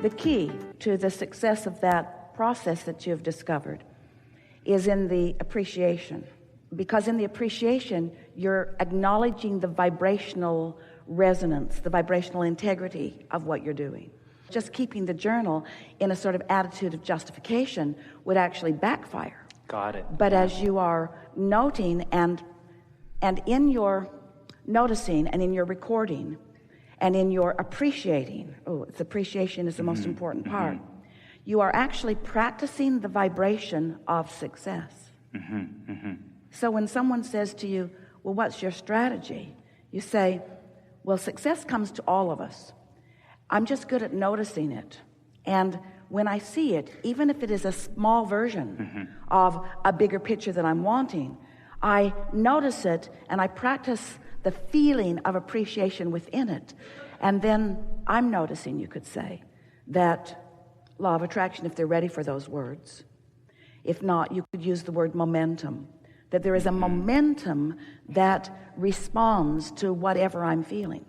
The key to the success of that process that you've discovered is in the appreciation. Because in the appreciation, you're acknowledging the vibrational resonance, the vibrational integrity of what you're doing. Just keeping the journal in a sort of attitude of justification would actually backfire. Got it. But as you are noting and in your noticing and in your recording and in your appreciating, it's appreciation is the most important part, you are actually practicing the vibration of success. So when someone says to you, well, what's your strategy? You say, well, success comes to all of us. I'm just good at noticing it. And when I see it, even if it is a small version of a bigger picture that I'm wanting, I notice it and I practice the feeling of appreciation within it. And then I'm noticing, you could say, that law of attraction, if they're ready for those words. If not, you could use the word momentum. That there is a momentum that responds to whatever I'm feeling.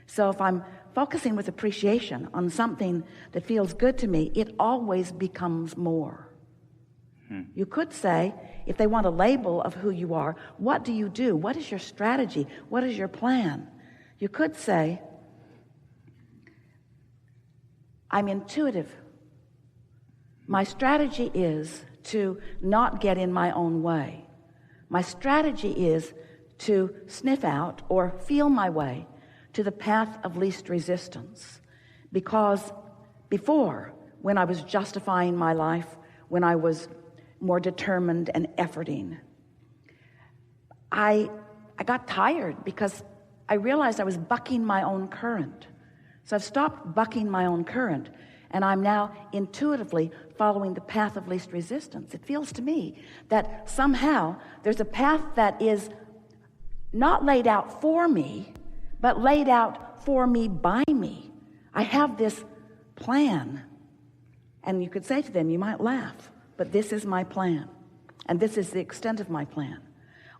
So if I'm focusing with appreciation on something that feels good to me, it always becomes more. You could say, if they want a label of who you are, what do you do? What is your strategy? What is your plan? You could say, I'm intuitive. My strategy is to not get in my own way. My strategy is to sniff out or feel my way to the path of least resistance. Because before, when I was justifying my life, when I was more determined and efforting, I got tired because I realized I was bucking my own current. So I've stopped bucking my own current, and I'm now intuitively following the path of least resistance. It feels to me that somehow there's a path that is not laid out for me, but laid out for me by me. I have this plan. And you could say to them, you might laugh, but this is my plan. And this is the extent of my plan.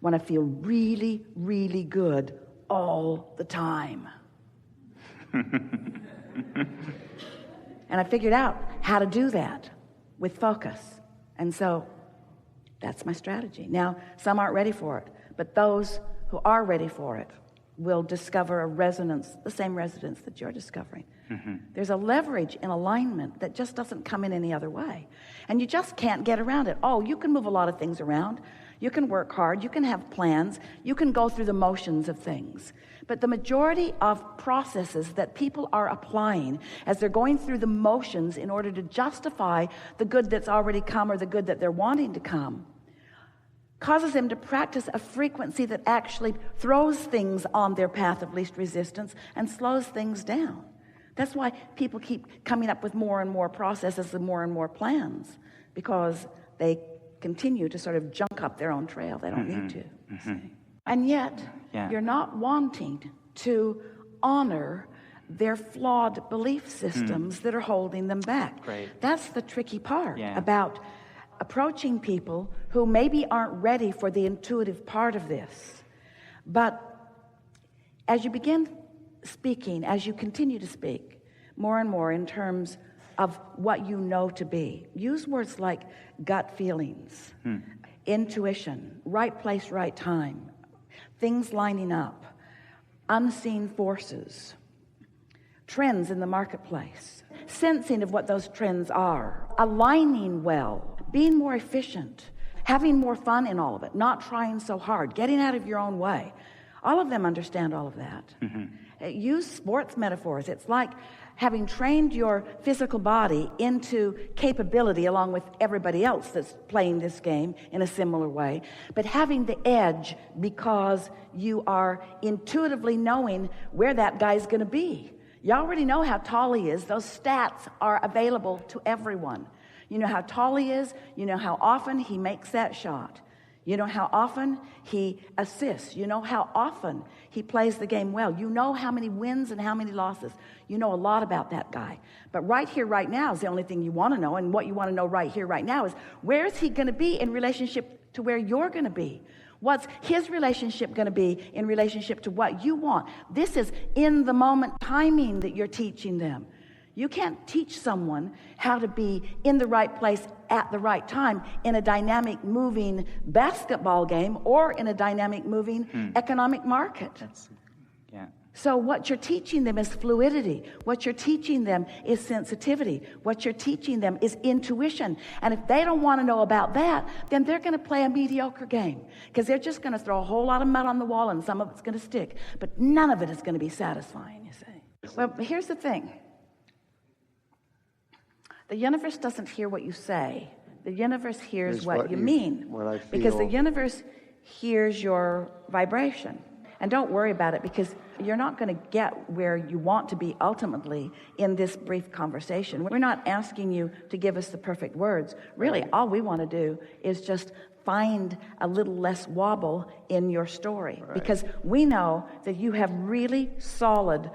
When I feel really, really good all the time. And I figured out how to do that with focus. And so that's my strategy. Now, some aren't ready for it, but those who are ready for it will discover a resonance, the same resonance that you're discovering. There's a leverage in alignment that just doesn't come in any other way. And you just can't get around it. Oh, you can move a lot of things around. You can work hard. You can have plans. You can go through the motions of things. But the majority of processes that people are applying as they're going through the motions in order to justify the good that's already come or the good that they're wanting to come causes them to practice a frequency that actually throws things on their path of least resistance and slows things down. That's why people keep coming up with more and more processes and more plans, because they continue to sort of junk up their own trail. They don't need to. See? And yet, you're not wanting to honor their flawed belief systems that are holding them back. Great. That's the tricky part about approaching people who maybe aren't ready for the intuitive part of this. But as you begin speaking, as you continue to speak more and more in terms of what you know to be, use words like gut feelings, intuition, right place, right time, things lining up, unseen forces, trends in the marketplace, sensing of what those trends are, aligning well, being more efficient, having more fun in all of it, not trying so hard, getting out of your own way. All of them understand all of that. Use sports metaphors. It's like having trained your physical body into capability along with everybody else that's playing this game in a similar way, but having the edge because you are intuitively knowing where that guy's going to be. You already know how tall he is. Those stats are available to everyone. You know how tall he is. You know how often he makes that shot. You know how often he assists. You know how often he plays the game well. You know how many wins and how many losses. You know a lot about that guy. But right here, right now is the only thing you want to know. And what you want to know right here, right now is where is he going to be in relationship to where you're going to be? What's his relationship going to be in relationship to what you want? This is in the moment timing that you're teaching them. You can't teach someone how to be in the right place at the right time in a dynamic, moving basketball game or in a dynamic, moving economic market. So what you're teaching them is fluidity. What you're teaching them is sensitivity. What you're teaching them is intuition. And if they don't want to know about that, then they're going to play a mediocre game, because they're just going to throw a whole lot of mud on the wall, and some of it's going to stick. But none of it is going to be satisfying, you see. Well, here's the thing. The universe doesn't hear what you say. The universe hears what you mean. Because the universe hears your vibration. And don't worry about it, because you're not going to get where you want to be ultimately in this brief conversation. We're not asking you to give us the perfect words. Really, all we want to do is just find a little less wobble in your story. Because we know that you have really solid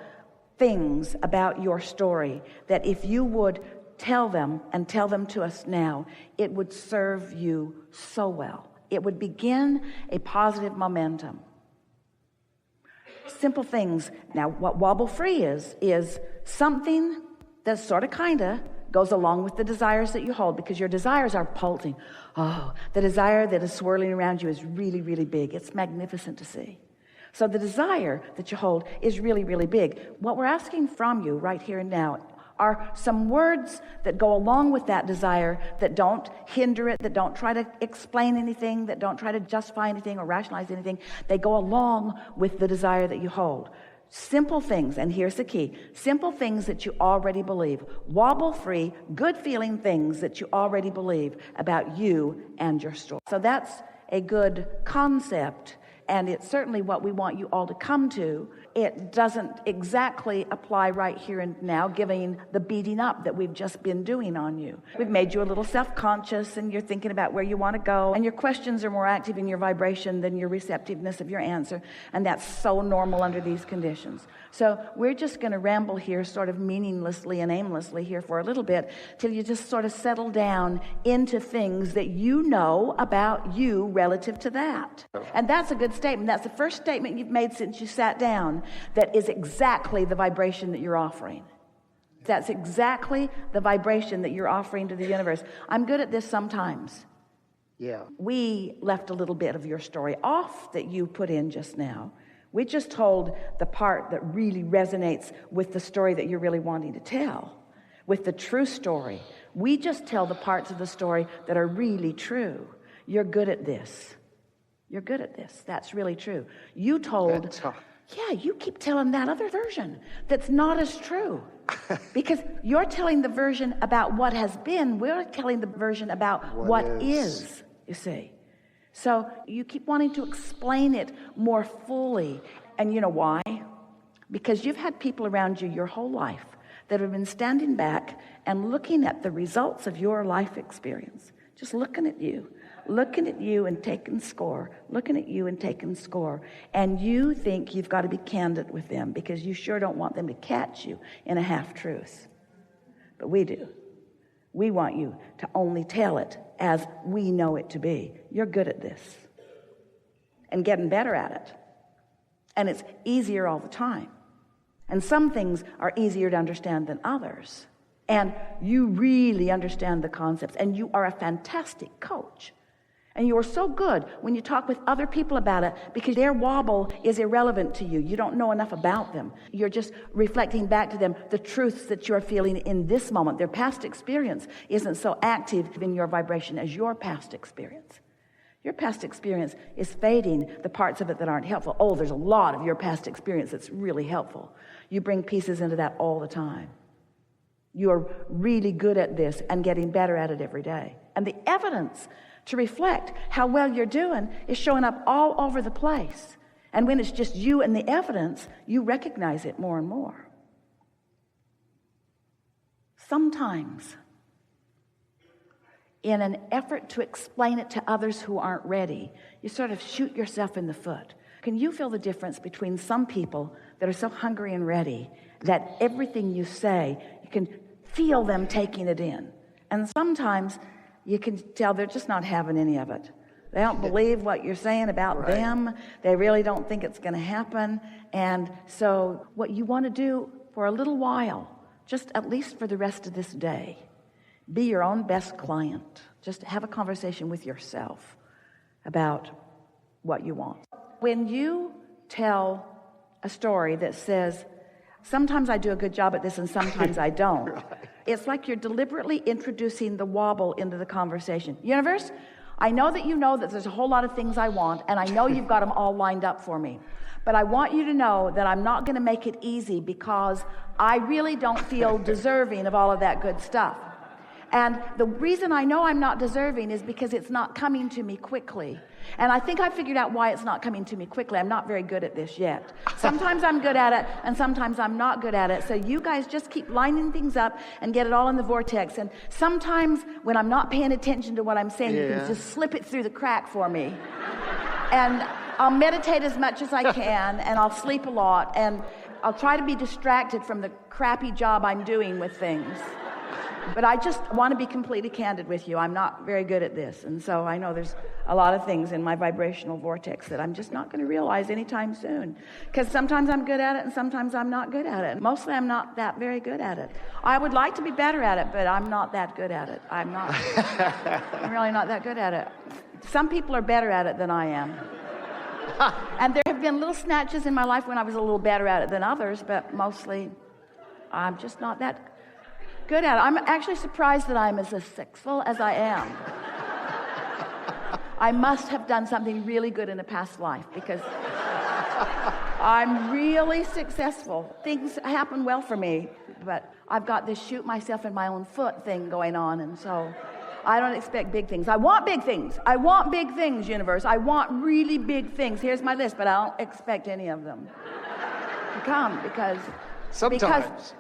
things about your story that if you would tell them and tell them to us now, it would serve you so well. It would begin a positive momentum. Simple things. Now, what wobble free is something that sort of kind of goes along with the desires that you hold, because your desires are pulsing. Oh, the desire that is swirling around you is really, really big. It's magnificent to see. So the desire that you hold is really, really big. What we're asking from you right here and now are some words that go along with that desire, that don't hinder it, that don't try to explain anything, that don't try to justify anything or rationalize anything. They go along with the desire that you hold. Simple things, and here's the key. Simple things that you already believe. Wobble-free, good-feeling things that you already believe about you and your story. So that's a good concept, and it's certainly what we want you all to come to. It doesn't exactly apply right here and now, given the beating up that we've just been doing on you. We've made you a little self-conscious, and you're thinking about where you want to go, and your questions are more active in your vibration than your receptiveness of your answer, and that's so normal under these conditions. So we're just going to ramble here sort of meaninglessly and aimlessly here for a little bit till you just sort of settle down into things that you know about you relative to that. And that's a good statement. That's the first statement you've made since you sat down that is exactly the vibration that you're offering. That's exactly the vibration that you're offering to the universe. I'm good at this sometimes. Yeah. We left a little bit of your story off that you put in just now. We just told the part that really resonates with the story that you're really wanting to tell, with the true story. We just tell the parts of the story that are really true. You're good at this. You're good at this. That's really true. You told... Yeah, you keep telling that other version that's not as true. Because you're telling the version about what has been. We're telling the version about what is, you see. So you keep wanting to explain it more fully. And you know why? Because you've had people around you your whole life that have been standing back and looking at the results of your life experience. Just looking at you and taking score, looking at you and taking score. And you think you've got to be candid with them because you sure don't want them to catch you in a half-truth. But we do. We want you to only tell it as we know it to be. You're good at this and getting better at it. And it's easier all the time. And some things are easier to understand than others. And you really understand the concepts, and you are a fantastic coach. And you are so good when you talk with other people about it because their wobble is irrelevant to you. You don't know enough about them. You're just reflecting back to them the truths that you're feeling in this moment. Their past experience isn't so active in your vibration as your past experience. Your past experience is fading the parts of it that aren't helpful. Oh, there's a lot of your past experience that's really helpful. You bring pieces into that all the time. You are really good at this and getting better at it every day. And the evidence to reflect how well you're doing is showing up all over the place. And when it's just you and the evidence, you recognize it more and more. Sometimes, in an effort to explain it to others who aren't ready, you sort of shoot yourself in the foot. Can you feel the difference between some people that are so hungry and ready that everything you say, you can feel them taking it in? And sometimes you can tell they're just not having any of it. They don't believe what you're saying about them. They really don't think it's going to happen. And so what you want to do for a little while, just at least for the rest of this day, be your own best client. Just have a conversation with yourself about what you want. When you tell a story that says, sometimes I do a good job at this and sometimes I don't, right. It's like you're deliberately introducing the wobble into the conversation. Universe, I know that there's a whole lot of things I want, and I know you've got them all lined up for me. But I want you to know that I'm not going to make it easy because I really don't feel deserving of all of that good stuff. And the reason I know I'm not deserving is because it's not coming to me quickly. And I think I figured out why it's not coming to me quickly. I'm not very good at this yet. Sometimes I'm good at it, and sometimes I'm not good at it. So you guys just keep lining things up and get it all in the vortex. And sometimes when I'm not paying attention to what I'm saying, you can just slip it through the crack for me. And I'll meditate as much as I can, and I'll sleep a lot, and I'll try to be distracted from the crappy job I'm doing with things. But I just want to be completely candid with you. I'm not very good at this. And so I know there's a lot of things in my vibrational vortex that I'm just not going to realize anytime soon. Because sometimes I'm good at it and sometimes I'm not good at it. Mostly I'm not that very good at it. I would like to be better at it, but I'm not that good at it. I'm really not that good at it. Some people are better at it than I am. And there have been little snatches in my life when I was a little better at it than others, but mostly I'm just not that good at it. I'm actually surprised that I'm as successful as I am. I must have done something really good in a past life because I'm really successful. Things happen well for me, but I've got this shoot myself in my own foot thing going on, and so I don't expect big things. I want big things. I want big things, universe. I want really big things. Here's my list, but I don't expect any of them to come because... Sometimes.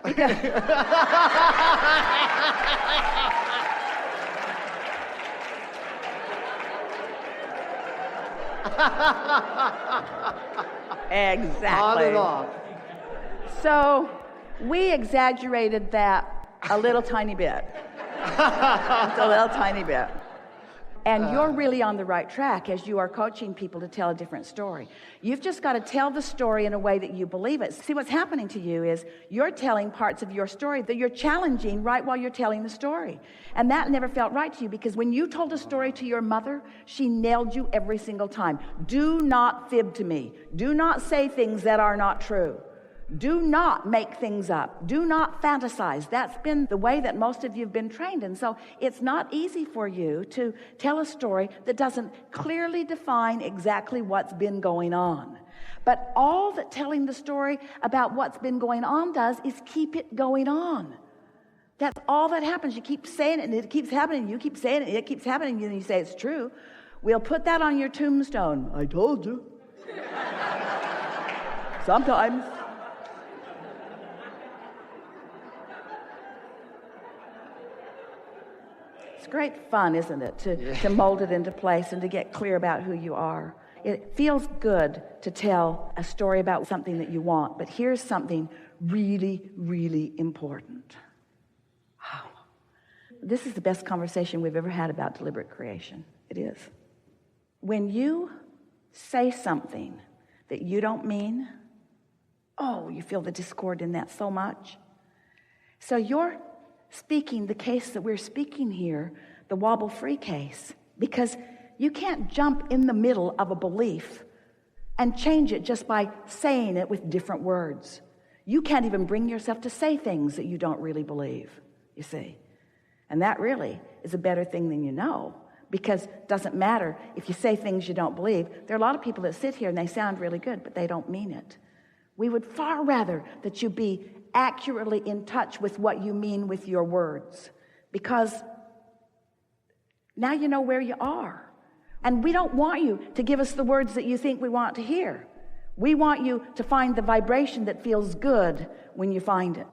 Exactly. On and off. So we exaggerated that a little tiny bit. Just a little tiny bit. And you're really on the right track as you are coaching people to tell a different story. You've just got to tell the story in a way that you believe it. See, what's happening to you is you're telling parts of your story that you're challenging right while you're telling the story. And that never felt right to you because when you told a story to your mother, she nailed you every single time. Do not fib to me. Do not say things that are not true. Do not make things up. Do not fantasize. That's been the way that most of you have been trained. And so it's not easy for you to tell a story that doesn't clearly define exactly what's been going on. But all that telling the story about what's been going on does is keep it going on. That's all that happens. You keep saying it and it keeps happening. You keep saying it and it keeps happening. And you say it's true. We'll put that on your tombstone. I told you. Sometimes. It's great fun, isn't it, to mold it into place and to get clear about who you are. It feels good to tell a story about something that you want, but here's something really, really important. Wow. This is the best conversation we've ever had about deliberate creation. It is. When you say something that you don't mean, you feel the discord in that so much. So you're speaking the case that we're speaking here, the wobble-free case, because you can't jump in the middle of a belief and change it just by saying it with different words. You can't even bring yourself to say things that you don't really believe, you see. And that really is a better thing than you know, because it doesn't matter if you say things you don't believe. There are a lot of people that sit here and they sound really good, but they don't mean it. We would far rather that you be accurately in touch with what you mean with your words, because now you know where you are. And we don't want you to give us the words that you think we want to hear. We want you to find the vibration that feels good when you find it.